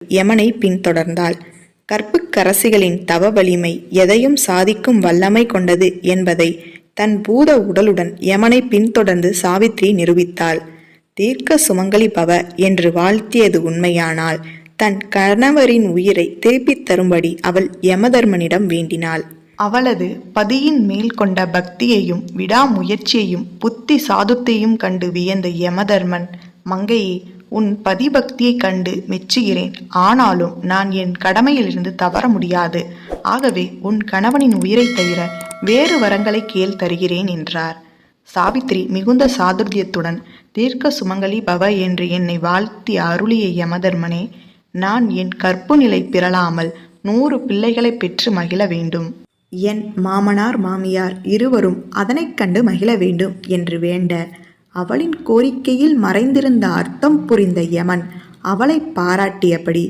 யமனை பின்தொடர்ந்தாள். கற்புக்கரசிகளின் தவ வலிமை எதையும் சாதிக்கும் வல்லமை கொண்டது என்பதை தன் பூத உடலுடன் யமனை பின்தொடர்ந்து சாவித்ரி நிரூபித்தாள். தீர்க்க சுமங்கலி பவ என்று வாழ்த்தியது உண்மையானால் தன் கணவரின் உயிரை திருப்பித் தரும்படி அவள் யமதர்மனிடம் வேண்டினாள். அவளது பதியின் மேல் கொண்ட பக்தியையும் விடாமுயற்சியையும் புத்தி சாதுத்தையும் கண்டு வியந்த யமதர்மன், மங்கையே, உன் பதிபக்தியை கண்டு மெச்சுகிறேன். ஆனாலும் நான் என் கடமையிலிருந்து தவற முடியாது. ஆகவே உன் கணவனின் உயிரை தவிர வேறு வரங்களை கேள் தருகிறேன் என்றார். சாவித்ரி மிகுந்த சாதுர்யத்துடன், தீர்க்க சுமங்கலி பவ என்று என்னை வாழ்த்தி அருளிய யமதர்மனே, நான் என் கற்பு நிலை பிறழாமல் 100 பிள்ளைகளை பெற்று மகிழ வேண்டும். என் மாமனார் மாமியார் இருவரும் அதனைக் கண்டு மகிழ வேண்டும் என்று வேண்ட, அவளின் கோரிக்கையில் மறைந்திருந்த அர்த்தம் புரிந்த யமன் அவளை பாராட்டியபடி